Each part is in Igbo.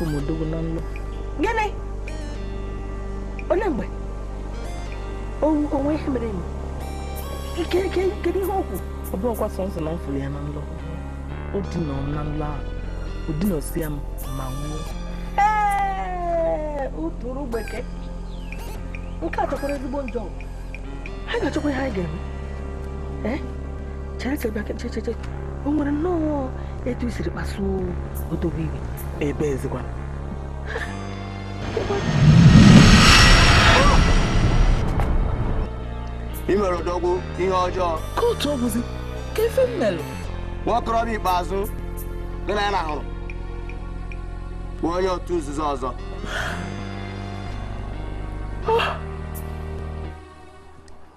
afọ m odogwu na nlọ. Gịnị? Onye mgbe? Onwe ihe mere eme? Kedu ihe okwu? Ọ bụ ọkwa sọnsọ na mfụrụ ya na nlọ. O dina m na nlọ ahụ. O dinosia m ma nwụọ. Uturu gbeke. Nke a chọkwara ezigbo njọ. Ha ga-achọkwa ihe anyị ga-eme. Chere. O nwere nnọọ etu i siri kpasuo odogwu ibe ebe ezigwa. I mere odogwu ihe ọjọọ. Ka otu ọ bụzi ka efe m melụ. Nwakorobịa ikpeazụ gị na ya na-ahụrụ bụ onye otu nzuzo ọzọ.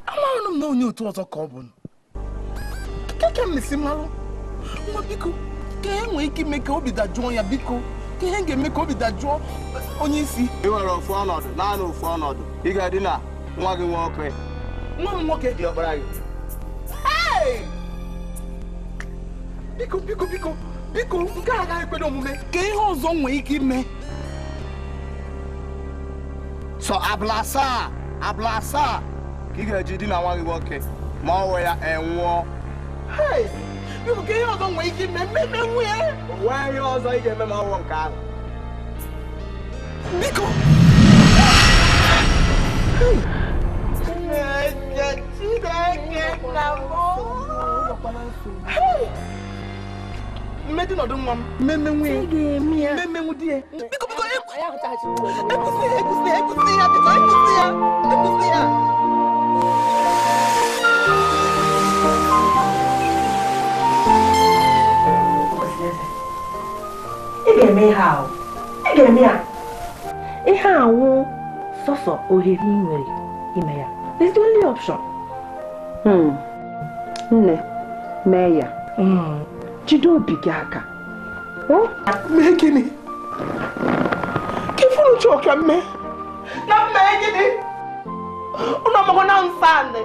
Amaghị m na onye otu ọzọ ka ọ bụ. Keke m mesi mmalụ. Nwa biko, ka ihe nwee ike ime ka obi dajụọ ya biko. Ka ihe ga-eme ka obi dajụọ onye isi. I nwere ofu ọnọdụ, naanị ofu ọnọdụ. Ị ga-edina nwa gị nwoke. Nwa m nwoke dị ọkpara gị. Biko, nke a agaghị ekwedo omume. Ka ihe ọzọ nwee ike ime. Sọ abụla asaa ka ị ga-eji dina nwa gị nwoke ma ọ wee ya enwụọ. Biko, ka ihe ọzọ nwee ike ime mmemme nwunye. Nwee ihe ọzọ ị ga-eme ma ọ wụọ nke ahụ. Biko! Mmedi nọdụ nwa m, mmemme nwunye. Mmemme nwudi ya. Biko, ekwusi ya, biko, ekwusi ya. Ị ga-eme ihe ahụ. Ihe ahụ sọsọ ohere ị nwere ime ya. It's the only option. Nne, mee ya. Jide obi gị aka. Mee gịnị? Ka ifuru chọọ ka mee? Na mee gịnị? Ụlọ ọmụgwọ na nsa nne.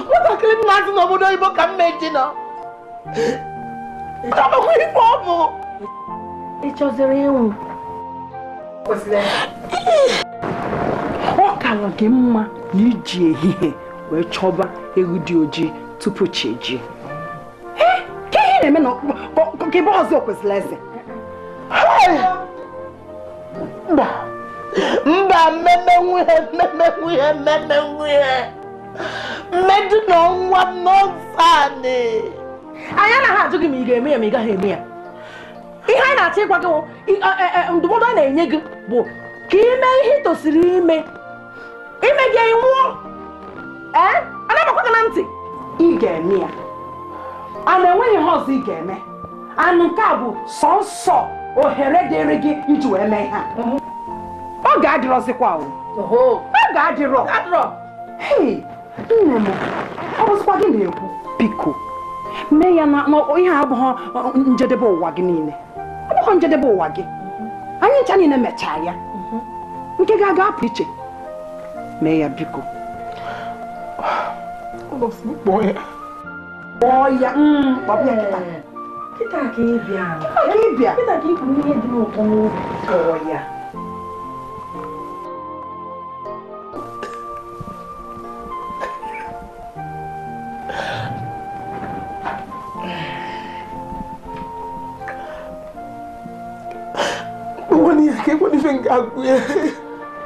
Nwatakịrị m na-azụ n'obodo Igbo ka m mee ji nọ. Chọbakwa ife ọ bụ. Ị chọziri ịnwụ? Ọ kara gị mma na iji ehihie wee chọba ewu dị ojii tupu chi eji. Ka ihe na-eme na ka ebe ọzọ kwesịrị eze. Mba, mmemme nwunye. Mmedu na nwa m n'ofe anị. Anyị anaghị ajụ gị ma ị ga-eme ya ma ị gaghị eme ya. Ihe anyị na-achọ ịgwa gị ndụmọdụ a na-enye gị bụ ka ime ihe ị tosiri ime gị nwụọ. Anaghịkwa gị na ntị. Ị ga-eme ya. A na-enweghị ihe ọzọ ị ga-eme. Anụ nke a bụ sọnsọ ohere dịrị gị iji wee mee ha. Ọ ga-adịrọzikwa o. Ọ ga-adịrọ. Nne m, ọ bụzikwa gị na-ekwu biko mee ya na ihe abụghị njedebe ụwa gị niile. Ọ bụghị njedebe ụwa gị. Anyị ncha niile mechaa ya. Nke ga-aga apụ iche. Mee ya biko. Kpọọ ya. Kpọọ ya kịta. Kịta ka ị bịa. Kịta ka ị kwuru ihe dị n'ụtọ n'obi. Kpọọ ya.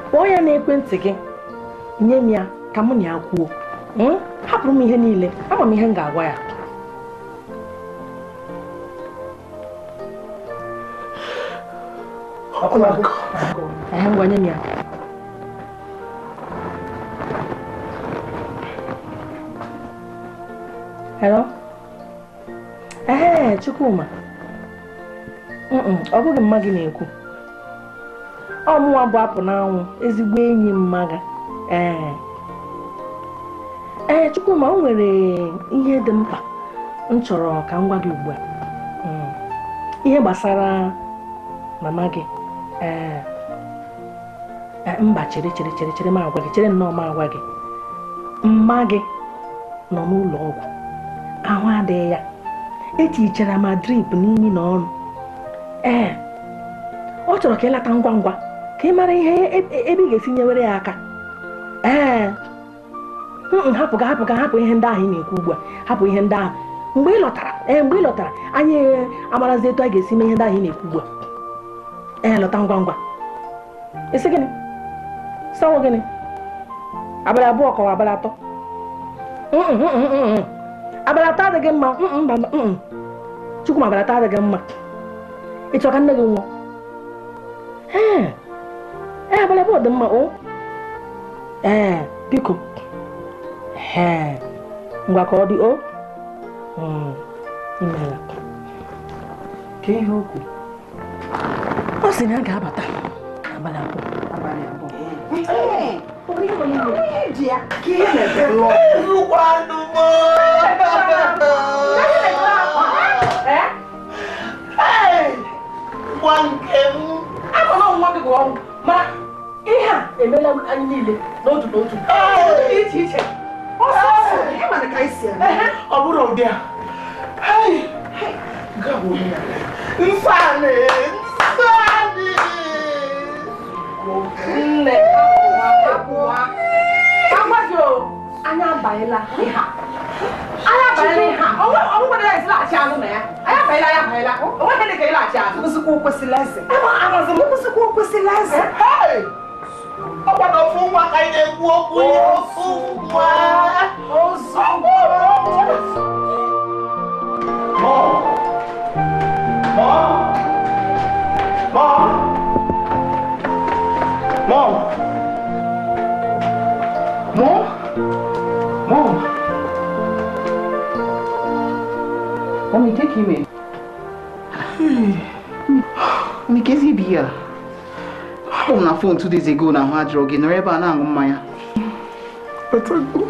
Kpọọ ya n'ekwentị gị. Nye m ya ka mụ na ya kwuo. Hapụrụ m ihe niile. Ama m ihe m ga-agwa ya. Ngwa nye m ya. Hello? Chukwuma. Ọ bụghị mma gị na-ekwu. Ọmụnwa bụ apụ n'anwụ, ezigbo enyi mma gị. Chukwuma, o nwere ihe dị mkpa m chọrọ ka m gwa gị ugbu a. Ihe gbasara mama gị. Mba, chere m agwa gị, chere nnọọ m agwa gị. Mma gị nọ n'ụlọ ọgwụ. Ahụ adịghị ya. Etichara ma drip n'imi na ọnụ. Ọ chọrọ ka ị lata ngwa ngwa ka ị mara ihe ebe ị ga-esi nyewere ya aka. Hapụ ihe ndị ahụ ị na-ekwu ugbu a. Hapụ ihe ndị ahụ. Mgbe ị lọtara anyị amarazi etu a ga-esi mee ihe ndị ahụ ị na-ekwu ugbu a. Lọta ngwa ngwa. Isi gịnị? Sawo gịnị? Abalị abụọ kọwa abalị atọ. Abalị atọ adịghị mma. Chukwu, abalị atọ adịghị mma. Ị chọrọ ka nne gị nwụọ? Abalị abụọ dị mma. Biko. Ngwa ka ọ dị o. Imela. Ka ihe okwu. Ọ sị na a ga-abata abalị abụọ. Mana ihe a emela anyị niile n'otu n'otu. Iche iche. Ọ bụrụ ụdị a. Nsani. Nne. Anya abanyela ihe a. Ọ nwere ya ịlaghachi azụ na ya. Anya abanyela. O nweghị ka ịlaghachi azụ. Musikwa okwesịla eze. Amazi m Musikwa okwesịla eze. Ọ gbara ofu nwa ka anyị na-ekwu okwu ya. Ofu nwa. Mommy, take him in. Mommy, guess he be here. On the phone 2 days ago now, hard drug in Reba and Maya. Batago.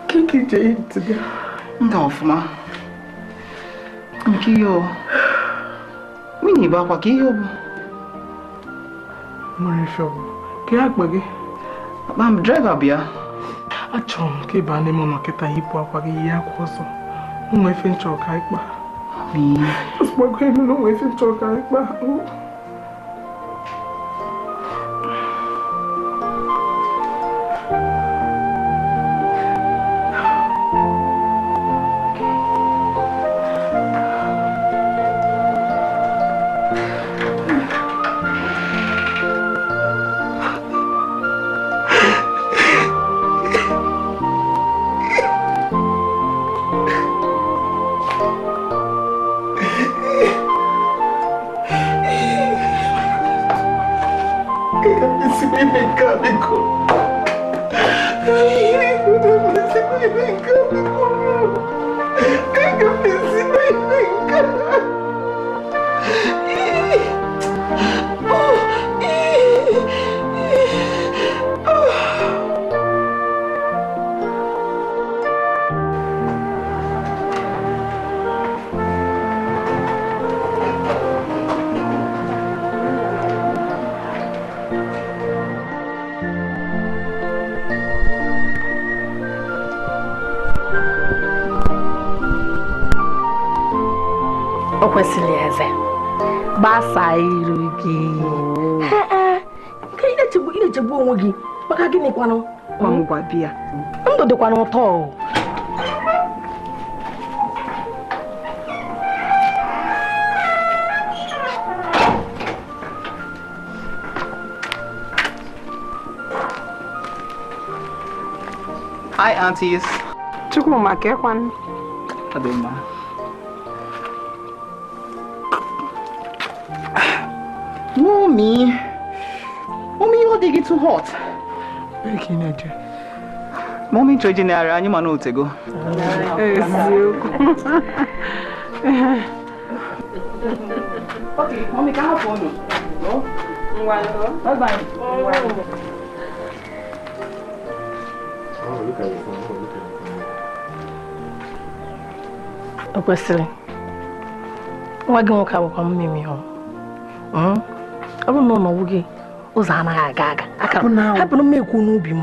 Kiki Jade today. No, ma. Kiyo. We need back what Kiyo. Marisha. Kiakbagi. I'm driver beer. A chum, Kibani Monoketa Hippo, Yakoso. No, I think you're Kaikba. Me. It's what I know if it's your Kaikba. Gbasa iru gị. Ka ị na-echegbu onwe gị maka gịnị kwanụ? Ngwa bịa. Ndụ dịkwa n'ụtọ. Hi, aunties. Chukwu maka ekwan. Ademma. Mommy, what did get too hot? Chinyere. Mommy, Chinyere, anyị ma n'ote go. Okay, mommy, can I phone you? No? Bye bye. Oh, look at your phone. O kwesịrị. Nwa gị nwoke akwụkwọ mmiri hụ. Ọ bụrụ na ọ nọwụ gị ụzọ anaghị aga. Hapụrụ m ekwu n'ubi m.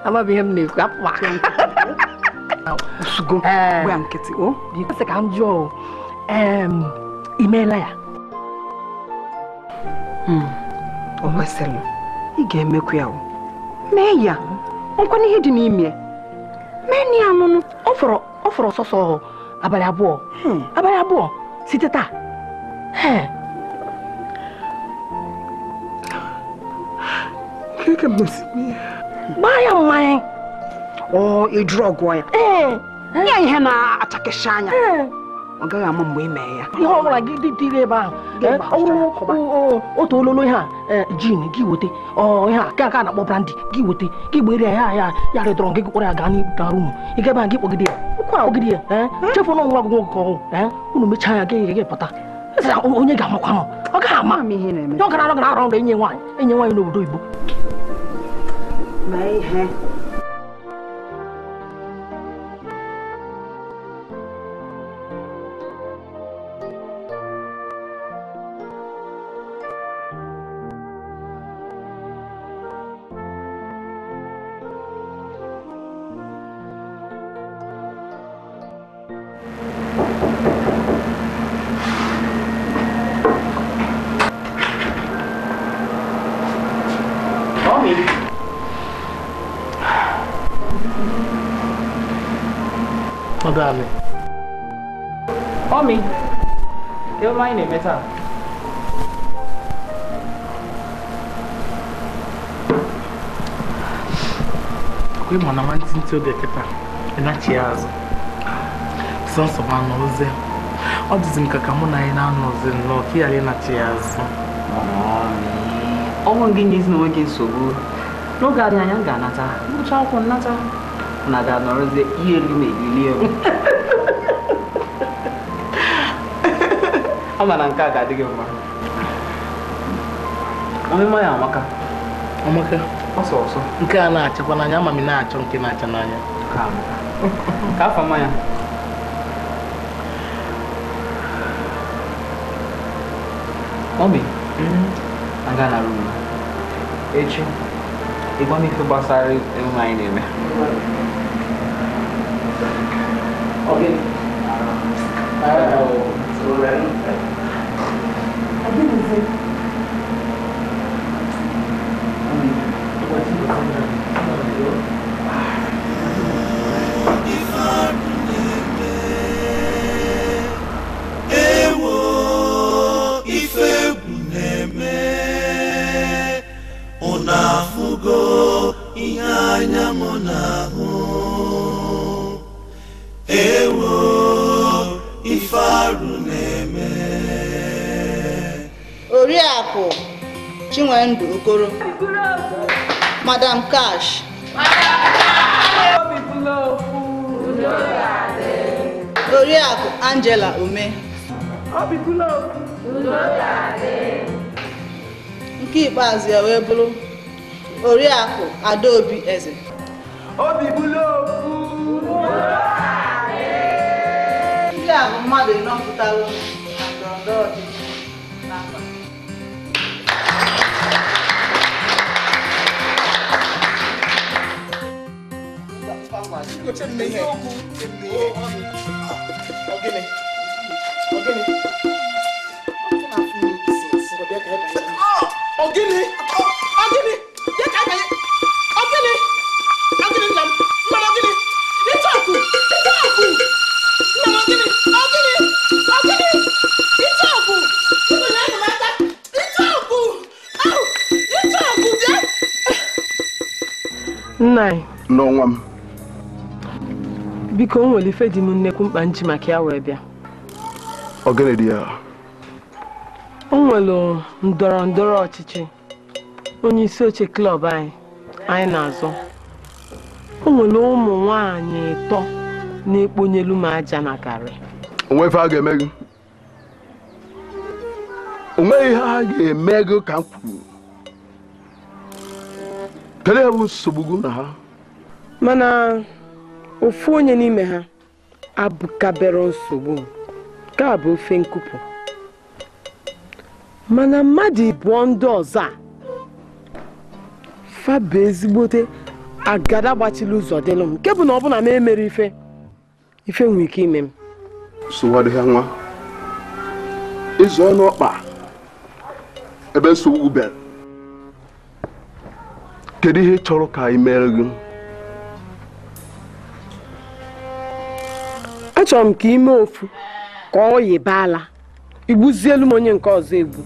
Amaghị ihe m na-ekwu. osugo gwa nkịtị o biko sị ka m jụọ imeela ya o kwesịrị ị ga-emekwa ya mee ya nkwana ihe dị n'ime mee na ya anụnụ ọ fọrọ sọsọ abalị abụọ site taa gbaa ya mmanya ejuru ọgwụ ya ya ihe na-achakịsị anya ọ gaghị ama mgbe ị mee ya ihe ọbụla gị dị ebe ahụ otu ololo ihe a jin gị weta ihe a ka a na-akpọ brandi gị weta gị gbere ya rịdọrọ gị kpọrọ ya gaa na rumu ị gaba ha gị kpọgide ya chefu na nwa gị nwoke ọhụụ unu mechaa ya gị pụta onye ga-amakwa m ọ gaghị ama ihe na-eme ọ gara arụ ọrụ enye nwaanyị n'obodo Igbo mee ihe Dale. Omi, ¿qué más hay mesa? Kwe mwana manti nti ode keta. Ena chiazo. Sonso manoze. Odizi mkaka muna ina noze no ki ale na chiazo. Omo ngingizi no weke sobu. No gari anya ganata. Mucha ko nata. Na ga noroze iyelu me ilio. Amana nka ga dige mma. Omema ya amaka. Amaka. Ọsọ. Nke a na-achakwa n'anya ama m na-achọ nke na-acha n'anya. Ka afa mma ya. Omi. Aga na room. Echi. Igwa m ife gbasara ịnwe anyị na-eme. Okay. Oriakụ Chinyere Okoro, Madam Cash, Oriakụ Angela Ome, nke ikpeazụ ya wee bụrụ Oriakụ Adaobi Eze. Ndị a bụ mmadụ ịnọpụtara na ndọrọndọrọ ọchịchị n'afọ. Nna n'ọnwa m biko o nwere ife dị m nnekwu mkpa nji maka ya wee bịa. Ogene dị ya. O nwere ndọrọndọrọ ọchịchị onye isi oche klọb anyị na-azụ. O nwere ụmụ nwaanyị 3 na-ekponyelu m aja na garị. Onwe ife a ga-eme gị. Onwe ihe a ga-eme gị ka m kwuru. Kedu ebe nsogbu na ha? Mana ofu onye n'ime ha abụkabere nsogbu ka bụ ofe nkụpụ. Mana mmadụ ịbụọ ndị ọzọ fa bụ ezigbote agada gbachiri ụzọ dịlụ m nke bụ na ọ bụ na m emere ife ife nwere ike ime m. Sụwa dị ha nwa. Ịzụ ọnụ ọkpa ebe nsogbu bịara. Kedu ihe ị chọrọ ka anyị mere gị? Achọrọ m ka ime ofu ka ọ yibala igbuzielu m onye nke ọzọ egbu.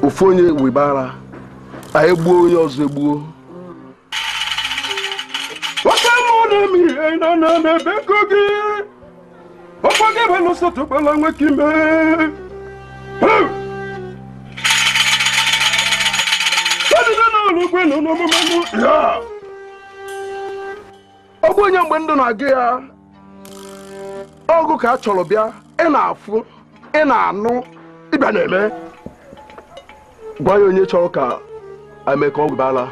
Ofu onye wibara anyị gbuo onye ọzọ egbuo. Biko gị ọkwa gị bụ n'ụsọtụ kpala nwoke ime adịda n'ọrụ ugwe nọ n'omume ya ọ bụ onye mgbe ndụ na-agụ ya ọgụ ka a chọrọ bịa ị na-afụ ị na-anụ ịbịa na-eme gwa ya onye chọrọ ka eme ka ọ gwụbala.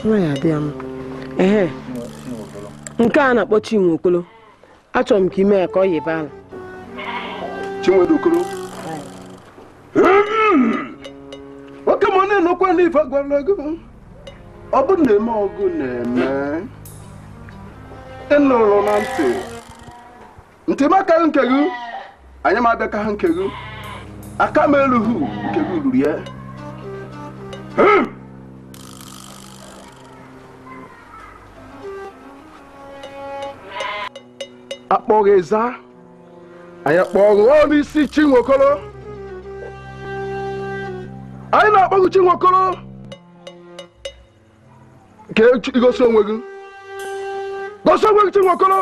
Nwa dị ya m. Ehe. Nke a na-akpọ Chinwokolo. Achọrọ m ka ime ya ka ọ yibala. Chinwokolo. Oke m na-enokwa n'ife gwara gị. Ọ bụ na-eme ọgụ na-eme. Ịnụrụ na ntị. Ntị maka nke gị. Anyị ma abịa ka ha nke gị. Aka m elughị nke gị ruru ya. Akpọghị eza anyị akpọghị onye isi Chinwokolo. Anyị na-akpọghị Chinwokolo ka igosi onwe gị. Gosi onwe gị Chinwokolo.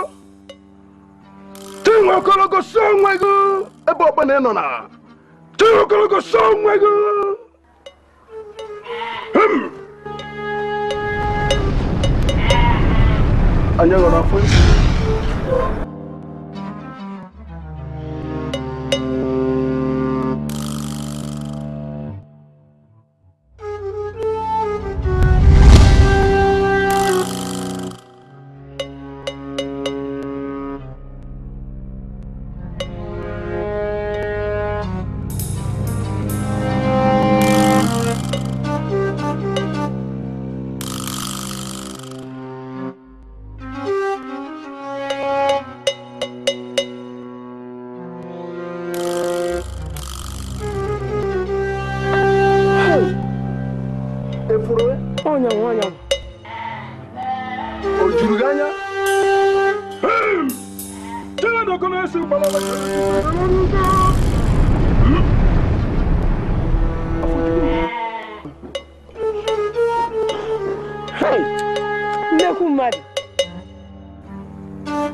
Chinwokolo gosi onwe gị ebe ọbụla ị nọ na. Chinwokolo gosi onwe gị. Anyị ghọrọ afọ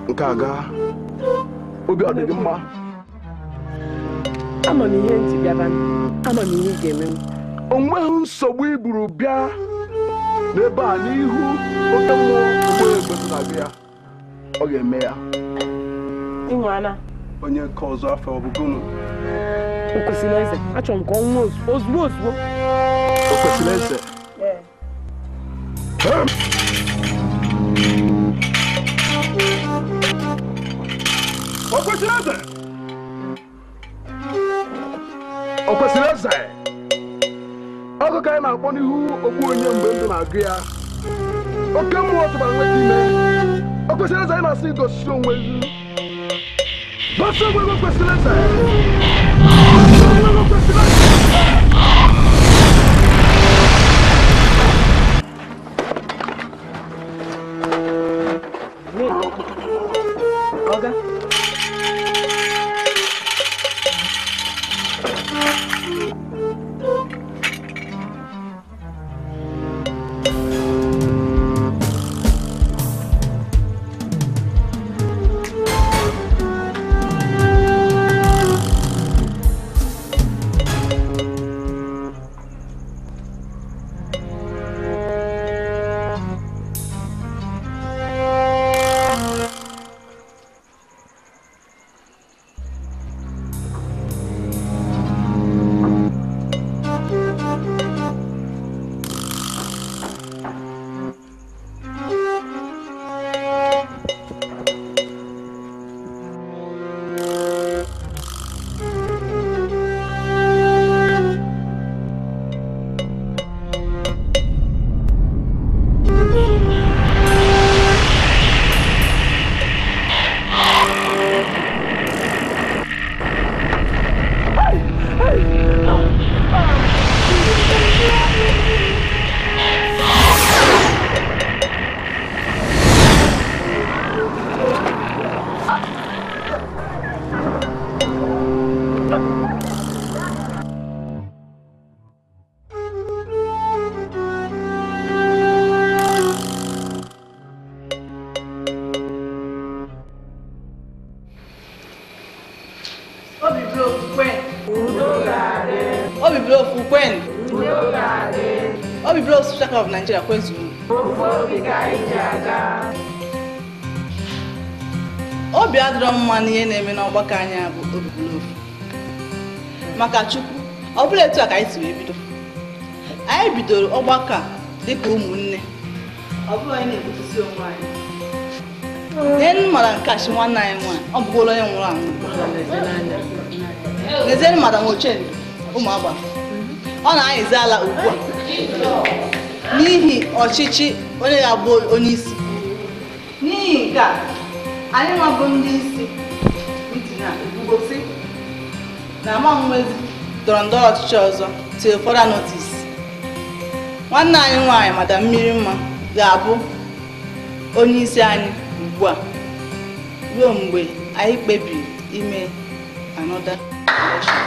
nke aga obi ọ dị gị mma. Ama m ihe ntị bịaba, ama m ihe ga-eme m. O nweghị nsogbu iburu bịa n'ebe a n'ihu oke mmụọ ụgbọ egbe na-abịa ya. Ọ ga-eme ya. Ịnwana onye nke ọzọ afọ ọbụgụnụ. O kwesịrị eze. Achọrọ m ka ọ nwụọ ozugbo. O kwesịrị eze. O kwesịrị eze. O kwesịrị eze. Ọgụ ka anyị na-akpọ n'ihu okpu onye mgbe ndụ na-agụ ya. Oke mmụọ tụbara nwoke ime. O kwesịrị eze anyị na-asị gosi onwe gị. Gosi onwe gị o kwesịrị eze. Gosi onwe gị o kwesịrị eze. Oga. Obi Blows Social Club of Nigeria kwezu. Obi adịrọ mma n'ihe na-eme n'ọgbakọ anyị bụ Obi Blows. Maka Chukwu, ọ bụla etu a ka anyị si wee bido. Anyị bidoro ọgbakọ dịka ụmụnne. Ọ bụrụ anyị na-ebutusi onwe anyị. N'enu mara nke achị nwanne anyị nwaanyị, ọ bụgolo onye nwụrụ anwụ. N'ezienụ Madam Ochendu, ụmụ Agbara. Ọ na-anyịzi ala ugbu a n'ihi ọchịchị onye ga-abụ onye isi. N'ihi nke a, anyị nwabụ ndị isi mitin a ekwugosi na ama nwezi ndọrọndọrọ ọchịchị ọzọ till further notice. Nwanne anyị nwaanyị Madam Mmiri Mma ga-abụ onye isi anyị ugbu a ruo mgbe anyị kpebiri ime another election.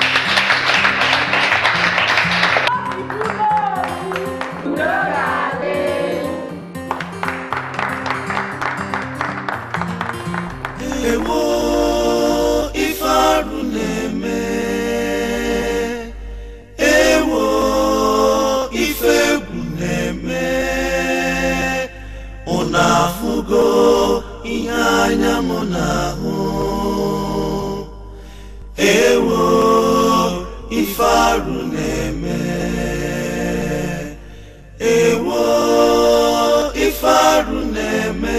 Ewo ife arụ na-eme, ewo ife egwu na-eme, unu afụgo ihe anya m na-ahụ. Ewo ife arụ na-eme, ewo ife arụ na-eme,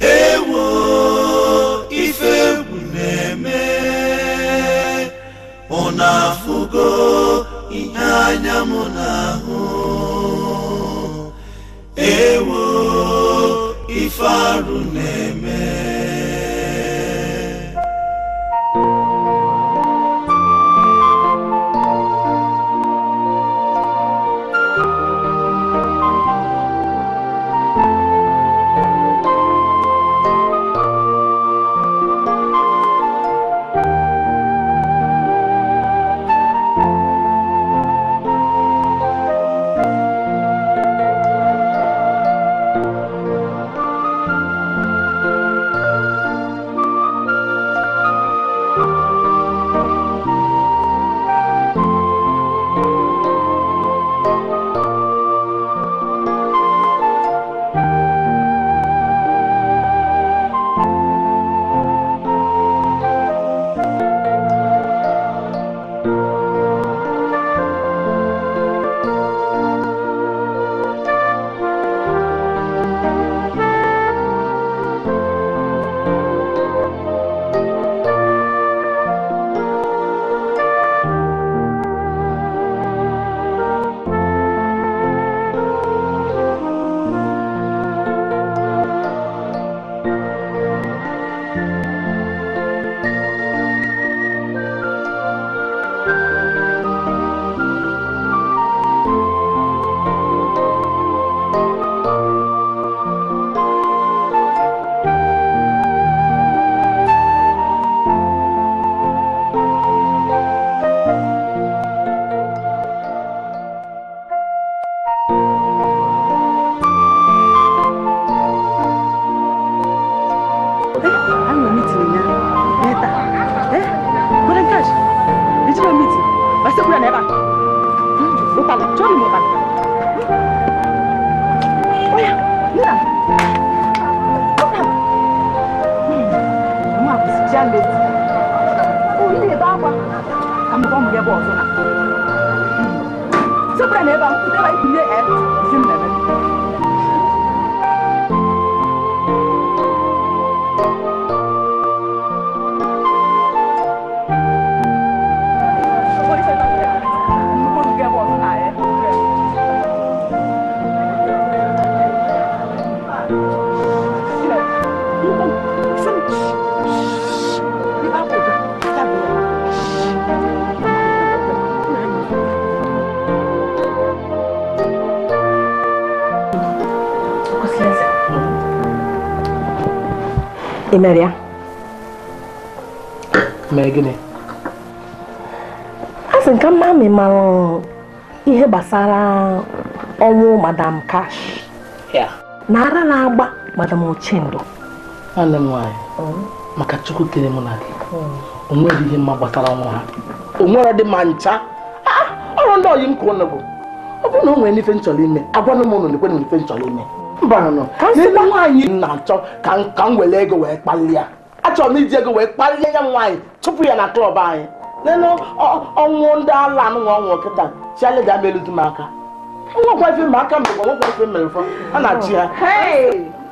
ewo ife egwu na-eme, unu afụgo ihe anya m na-ahụ. Ewo ife arụ na-eme. Imeria. Megine. Asị nke mami mara ihe gbasara ọnwụ Madam Cash. Ya. Nara na-agba Madam Ochendu. Nwanne m nwaanyị. Maka Chukwu kere mụ na gị. O nwere ihe mma gbasara ọnwụ ha. O nwere dị ma ncha. Ọrụ ndị oyi m ka ụnụ bụ ọ bụrụ na o nwere n'ife nchọrọ ime agwanụ m ụnụ na-ekwe na ife nchọrọ ime mba nọ n'ebe nwaanyị na-achọ ka m were ego wee kpalie ya achọrọ m iji ego wee kpalie ya nwaanyị tupu ya na klọb anyị nenu ọnwụ ndị ala anụnwa ọnwụ kịta chiale ga meluzi m aka nwekwa ife ma aka mbụkwa nwekwa ife mere fọ a na-achị ha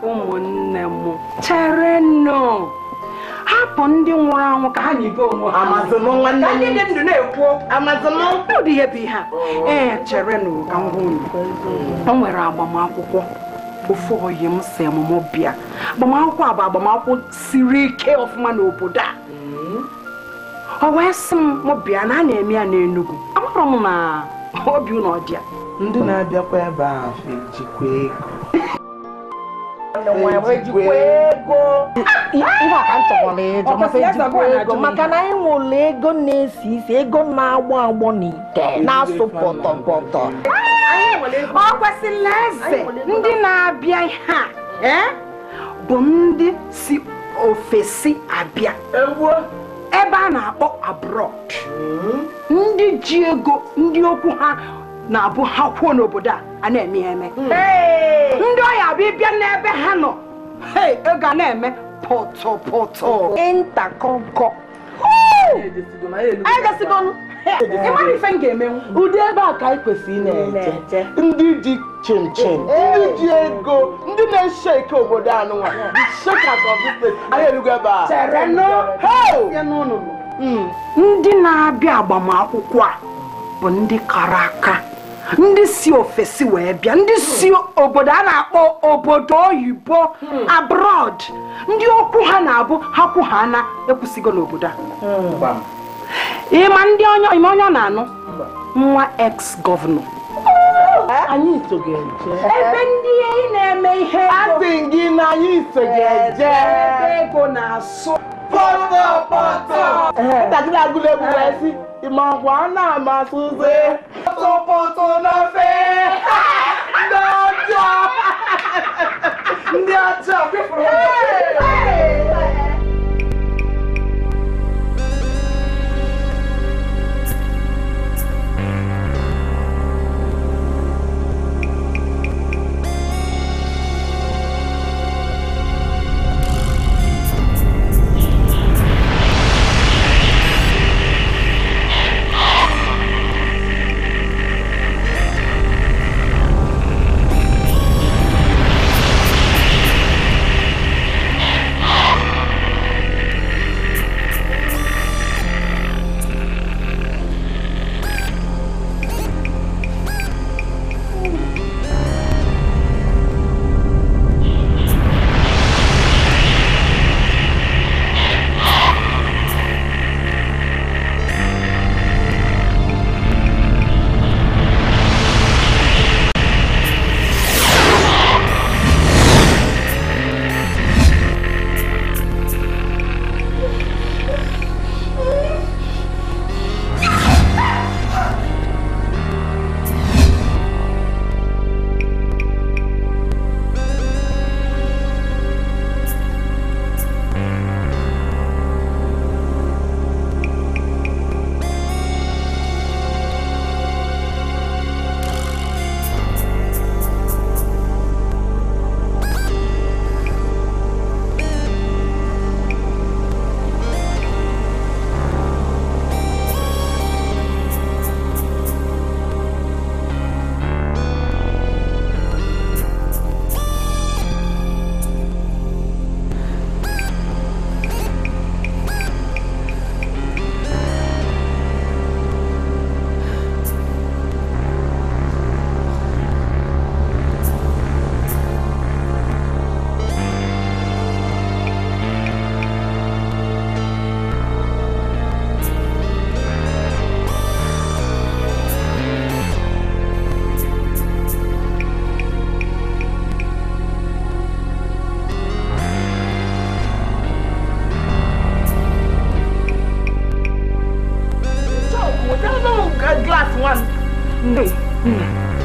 ụmụnne m chere nọ hapụ ndị nwụrụ anwụ ka ha na-ebe onwe ha amazịm nwanne m ndị ndụ na-ekwu amazịm ụdị ihe bụ ihe a chere nụ ka m gwa unu o nwere agbamakwụkwọ ofu oyi m si ọmụmụ bịa agbamakwụkwọ a bụ agbamakwụkwọ siri ike ọfụma n'obodo a o wee sị m bịa na a na-eme ya n'Enugu amara m na obi unu ọ dị ya ndị na-abịakwa ebe a ejikwa ego maka na anyị nwere ego na-esi isi ego na-agbọ agbọ n'ite na-asụ pọtọpọtọ ọ kwesịrị eze ndị na-abịa ihe a bụ ndị si ofesi abịa ebe a na-akpọ abroad ndị ji ego ndị okwu ha na-abụ ha kwuo n'obodo a na-eme eme ndị ọya abịa bịa n'ebe ha nọ ego a na-eme pọtọpọtọ ịntakọnkọ ịmara ife m ga-emenwu ụdị ebe a ka anyị kwesịrị na-eje ndị dị chinchin ndị ji ego ndị na-eshe eke obodo anụnwa anyị erugo ebe a ndị na-abịa agbamakwụkwọ a bụ ndị kara aka ndị si ofesi wee bịa ndị si obodo a na-akpọ obodo oyibo abroad ndị okwu ha na-abụ ha kwu ha na ekwusigo n'obodo a ịma ndị onye na-anụ nwa ex-gọvanọ anyị so ga-eje ebe ndị enyi na-eme ihe asị gị na anyị so ga-eje ebe ego na-asụ pọtọpọtọ ntakịrị agụla egwu wee sị ịmakwa a na-amasịzi pọtọpọtọ n'ofe ndị ọcha ndị ọcha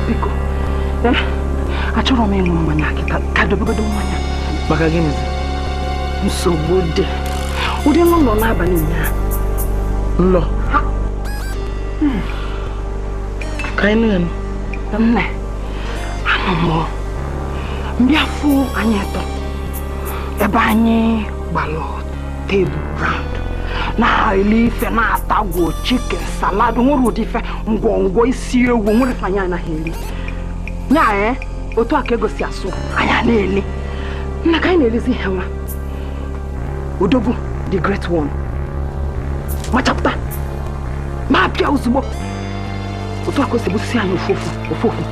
Biko, achọrọ m ịṅụ mmanya ka dobegodo mmanya. Maka gịnị? Nsogbu dị. Ụdị nọ n'abalị ụnyaahụ. Nlọ. Kainu. Nne. Ano. Mbiafu anyeto. Ebe anyị gbalo table round. Na ili fe na atago chicken salad nwere ụdị fe ngwongwo isi ewu nwere fanya na heli. Nya otu aka egosi asụ anya na-ele. Nna ka anyị na-elezi ihe nwa. Odogwu the great one. Machapụta. Ma bịa ozugbo. Otu aka osi busi anyị ofofu.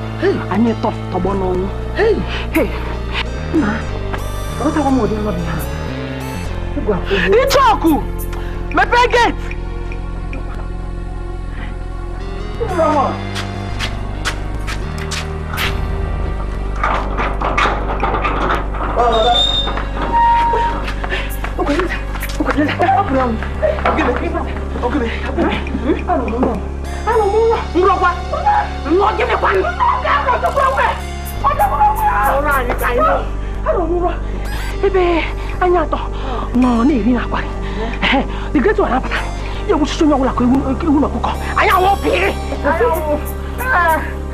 Anyị tọgbọ n'ọnwụ. Hey. Nna. Ọtawa m ụdị nlọbi ha. Ichoku! Mepe gate! Ebe anya atọ nọ na-eri n'akwari. The great one apata. Ya wusu nya wala ko ewu na ọkụkọ. Anya wo pere.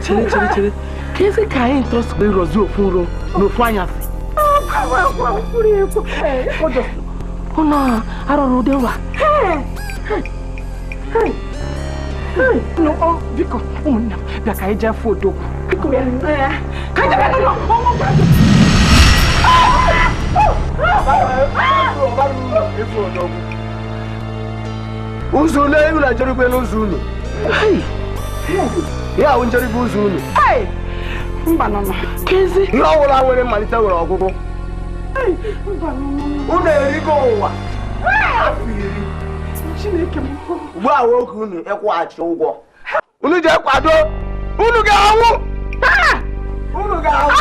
Chere. Kesi ka anyị trust be rozi ofuro no fu anya si. Ona arọrọ de wa. No, Biko, una. Bia ka eje foto. Biko ya. Ka ja no. Uzulu ewu na jerigbe n'uzulu. Ya wụ njerigbe uzulu. Mba no. Kezi. Ihe ọwụla nwere mmalite nwere ọgwụgwụ. Unu erigo ụwa. Chineke m. Ugbu a nwoke unu ịkwụghachi ụgwọ. Unu je kwado. Unu ga-anwụ. Unu ga-anwụ.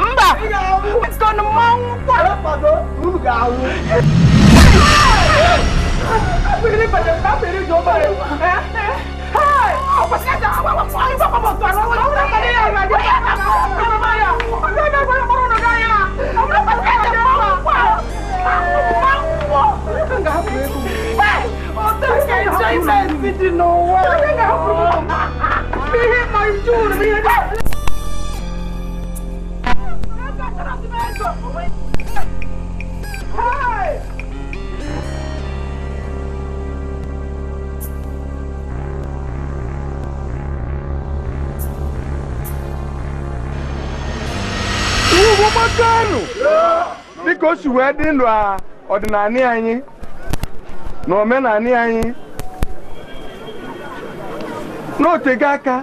Mba. Kono manwụ kwa. Unu ga-anwụ. Begini pada kapere jo bare. Apa saja apa tuan. Orang tadi yang ngaji. Kalau Maya. Ada baru gaya. Apa saja apa. Enggak boleh. Otak kayak saya mesti no. Enggak boleh. Bihi manjur bihi. Hai. Biko si wee dị ndụ ọdịnala anyị na omenala anyị n'otego aka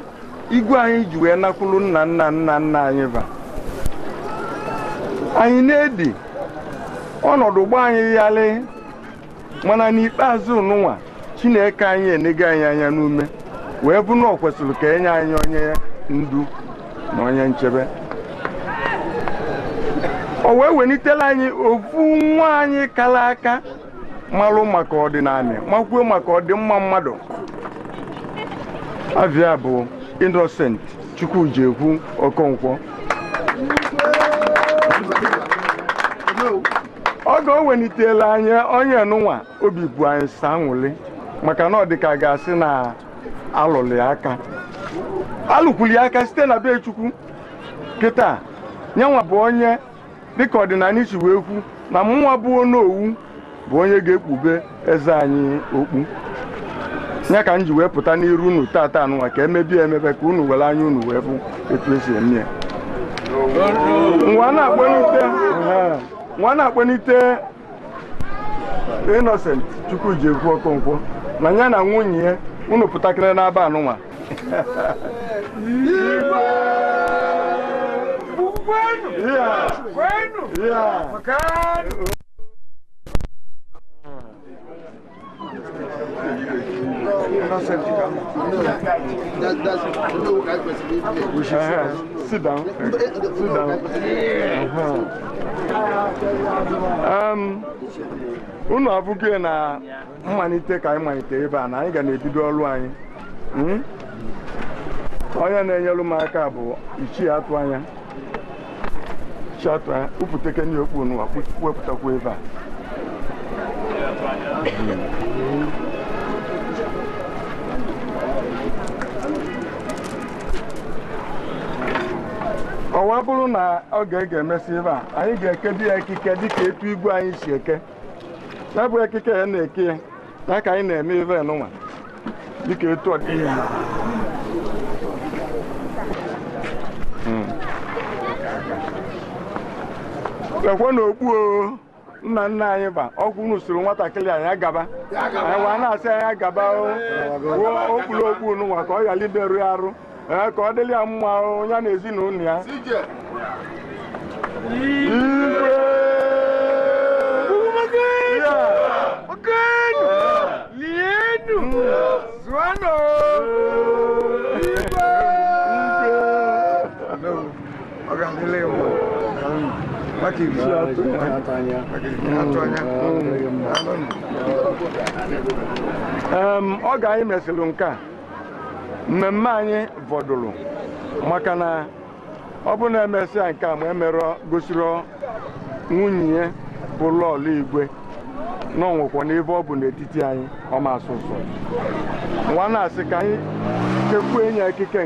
igwe anyị ji wee nakwulu nna anyị ba anyị na-edi ọnọdụ ụgbọ anyị yalị mana n'ikpeazụ n'ụwa Chineke anyị enego anyị anya n'ume wee bụ na ọ kwesịrị ka enye anyị onye ndu na onye nchebe. O wee welitela anyị ofu nwa anyị kala aka malụ maka ọdịnala makwuo maka ọdịmma mmadụ. Avia bụ Innocent Chukwujekwu Okonkwo. Oge o welitela anyị onye nụnwa obi bụ anyị sanwụli maka na ọ dịka ga-asị na alụlị aka alụkwuli aka site na be Chukwu. Kịta nyanwa bụ onye dịka ọdịnala isi wee kwu na mmụọ bụ onowu bụ onye ga-ekpube eze anyị okpu. Ya ka m ji wee pụta n'iru unu tata anụnwa ka emebie emebe ka unu were anya unu wee bụ etu esi eme ya. Nwa na-akpọnite Innocent Chukwujekwu Okonkwo na ya na nwunye ya unu pụtakịrị n'aba anụnwa. Sit down. Unu abụghị na mmalite ka anyị malite ebe a na anyị ga na-ebido ọrụ anyị. Onye na-enyelu m aka bụ ichie atụ anya. Chatra, uputeke ni okpu nu wepụtakwa ebe a. ọ bụrụ na ọ ga-emesi ebe a anyị ga-ekedu ya ekike dịka etu igwe anyị si eke ya bụ ekike ya na-eke ya ya ka anyị na-eme ive nụnwa dịka etu ọ dị ya ekwe na okpu nna nna anyị ba ọgwụ n'usoro nwatakịrị anyị agaba anyị wa na-asị anyị agaba okpuru okpu nụnwa ka ọ ghara imerụ arụ ka ọ dịrị ya mma ya na ezinụlọ ya oge anyị mesịrị nke a mmemme anyị vọdụrụ maka na ọ bụ na emesịa nke a ma emerọ gosiri nwunye ya bụ lọọlụ igwe na ọnwụkwa n'ebe ọ bụ n'etiti anyị ọma asụsụ nwa na-asị ka anyị chekwuo enye ekike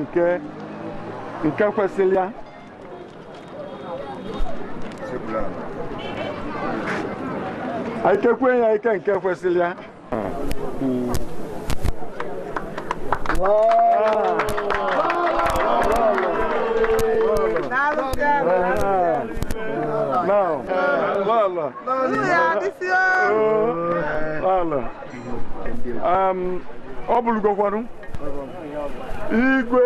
nke kwesịrị ya anyị chekwuo enye ike nke kwesịrị ya ọ bụrụgokwanụ igwe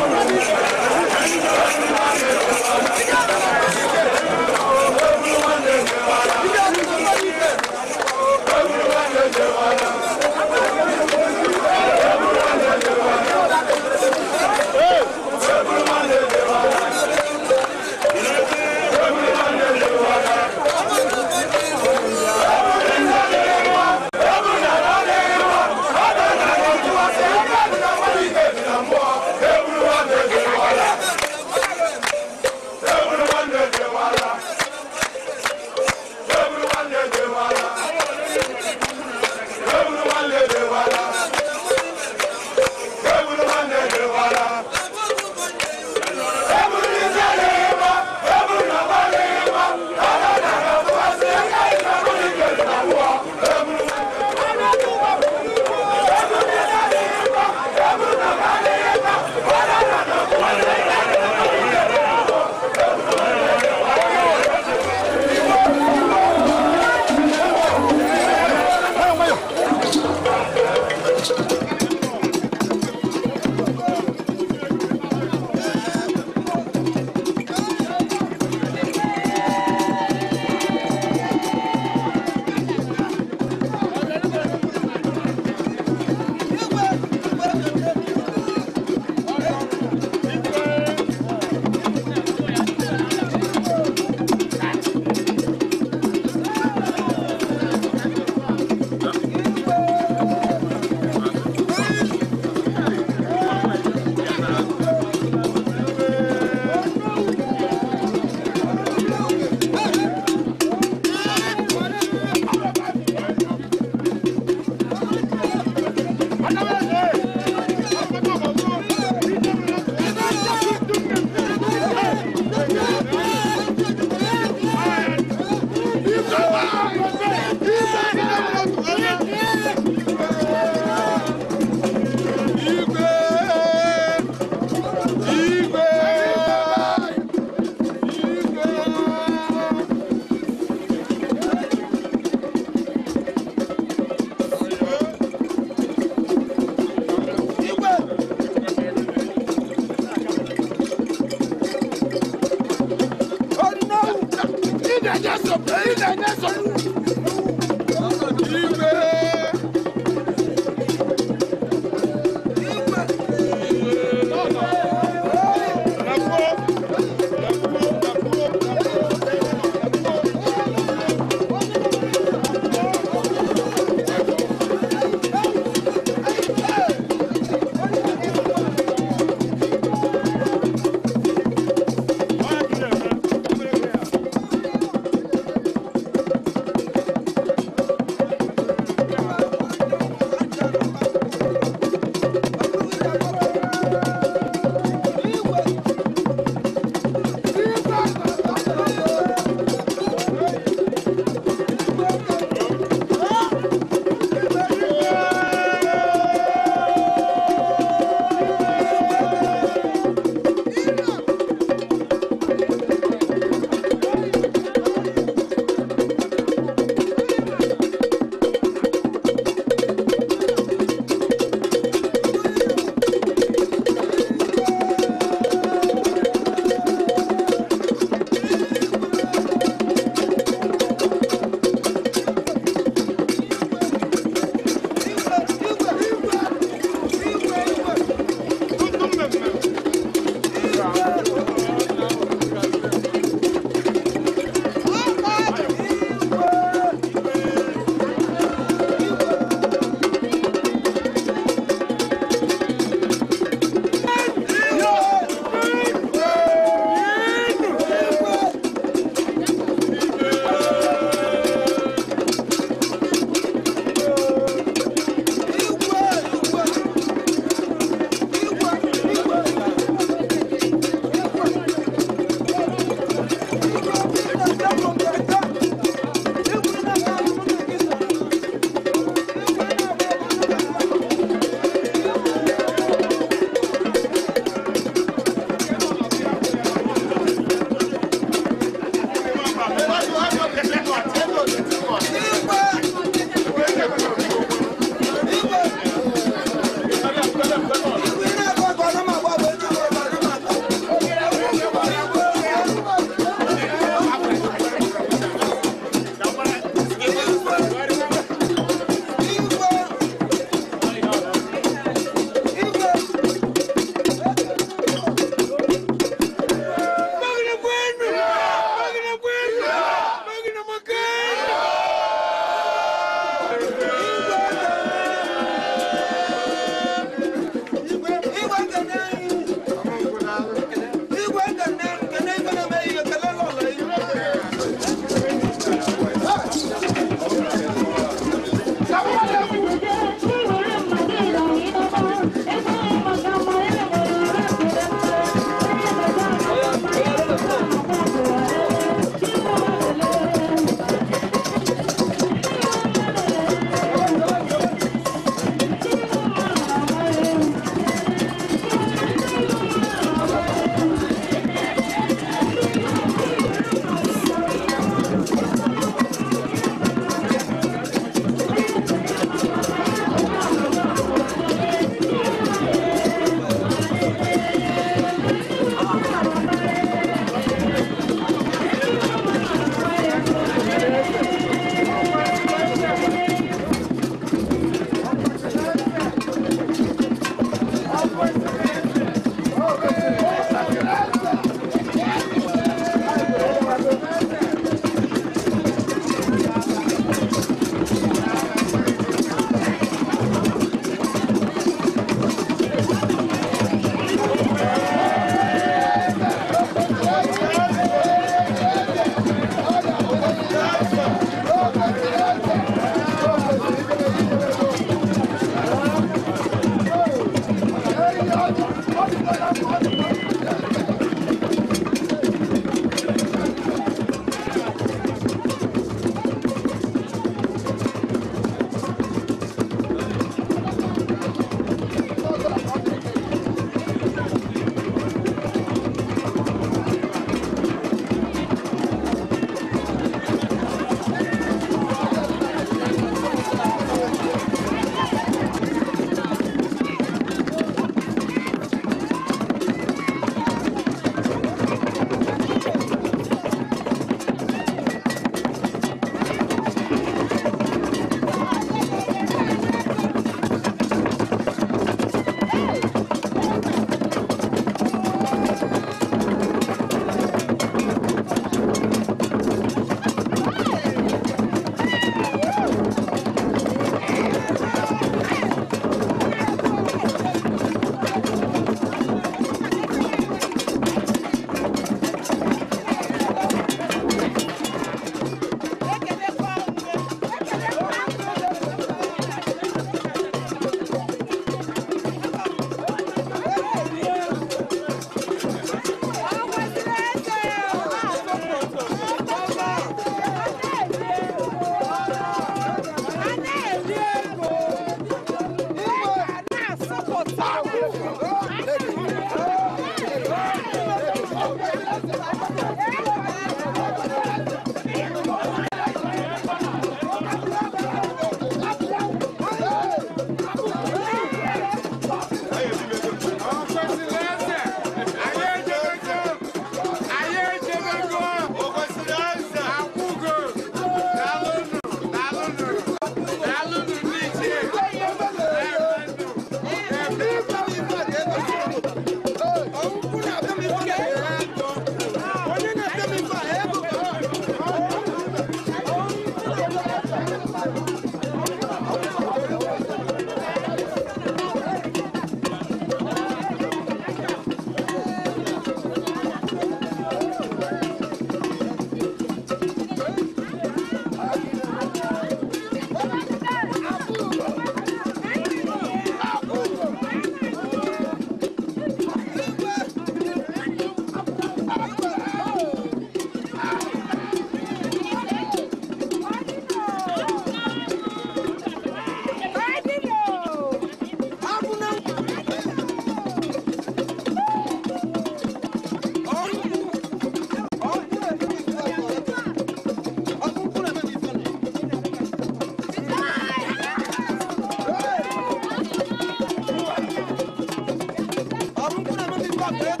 Thank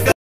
you.